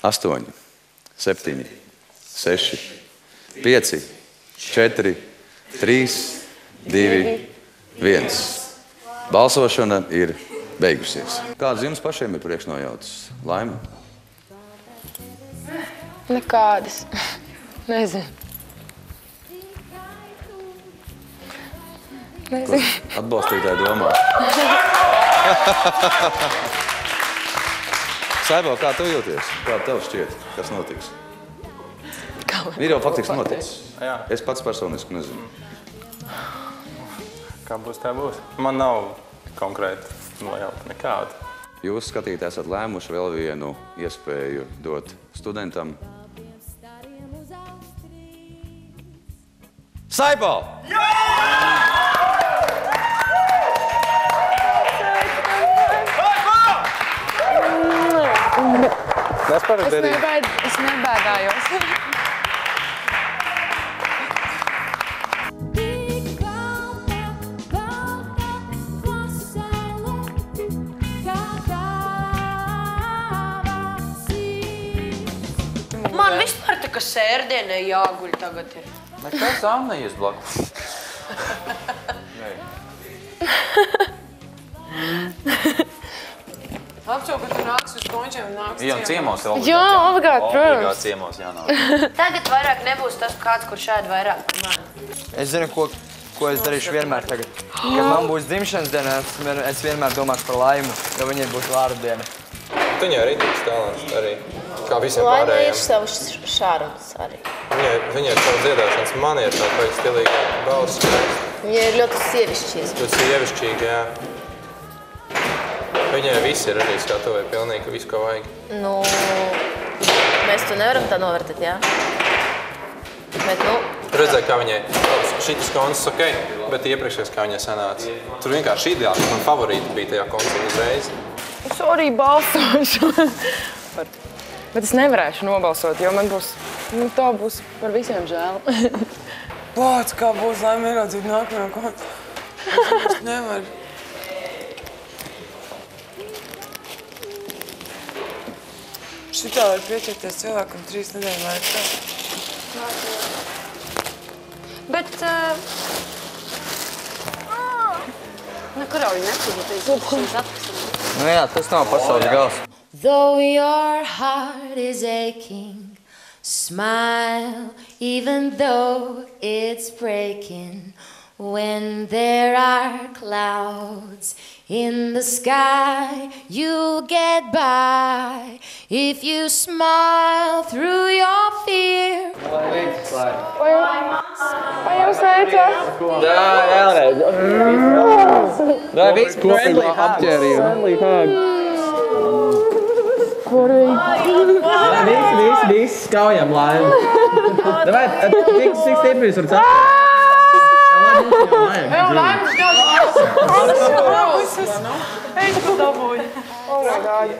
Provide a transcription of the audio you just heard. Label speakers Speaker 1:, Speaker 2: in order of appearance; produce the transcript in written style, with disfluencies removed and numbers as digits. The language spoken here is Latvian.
Speaker 1: 8, 7, 6, 5, 4, 3, 2, 1. Balsošana ir beigusies. Kādas jums pašiem ir priekšnojautas? Laima?
Speaker 2: Nekādas. Nezinu.
Speaker 1: Atbalstītāji domā. Saibo, kā tu jūties? Kā tev šķiet, kas notiks? Ir jau faktiski noticis. Es pats personiski nezinu.
Speaker 3: Kā būs, tā būs. Man nav konkrēti nojauta nekāda.
Speaker 1: Jūs skatītāji esat lēmuši vēl vienu iespēju dot studentam. Saibo!
Speaker 2: Es nebēdājos.
Speaker 4: Man vispār tā, ka sērdienai jāguļ tagad ir.
Speaker 3: Nekas Anna ies blakus.
Speaker 5: Apšau, ka tu nāks uz končiem un nāks
Speaker 3: ciemos.
Speaker 2: Jā, obligāti, protams.
Speaker 3: Obligāti ciemos jānāk.
Speaker 4: Tagad vairāk nebūs tas kāds, kurš ēd vairāk par mani.
Speaker 6: Es zinu, ko es darīšu vienmēr tagad. Kad man būs dzimšanas diena, es vienmēr domāšu par Laimu, jo viņai būs vārdu diena.
Speaker 3: Tu viņai arī tiks talants arī, kā visiem
Speaker 7: Laima ir
Speaker 3: pārējiem.
Speaker 7: savs šāruns arī.
Speaker 3: Viņai ir savu dziedāšanas maniera, tā kā stilīga balss.
Speaker 7: Viņa ir ļoti sievišķīga.
Speaker 3: Tu sievišķīga, jā. Viņai viss ir arī skatuvē, pilnīgi visu, ko vajag.
Speaker 7: Nu, mēs to nevaram tā novērtēt, jā? Bet, nu...
Speaker 3: Redzēju, kā viņai šitas koncerts ok, bet iepriekšējais, kā viņai sanāca. Tur vienkārši ideāli, man favorīti bija tajā koncertā uzreiz.
Speaker 2: Es arī balsošu. Bet es nevarēšu nobalsot, jo man būs... Nu, tā būs par visiem žēl.
Speaker 5: Pāc, kā būs Laima ieraudzīt nākamajā koncertā. Es nevaru. Šitā var pieķerties cilvēkam 3 nedēļu laikā.
Speaker 4: Bet... Nekur jau viņi nepūtīs.
Speaker 6: Nu jā, tas nav pasaules gals.
Speaker 7: Though your heart is aching, smile even though it's breaking. When there are clouds in the sky, you'll get by if you smile through your fear.
Speaker 2: Vai jūs teicāt?
Speaker 6: Jā, vēlreiz. Vai viss friendly hug? Viss skaujam Laimu. Davai, cik stipri jūs varat saprast?
Speaker 5: Laimas gāžu! Ej, tu dabūji! Oh my God!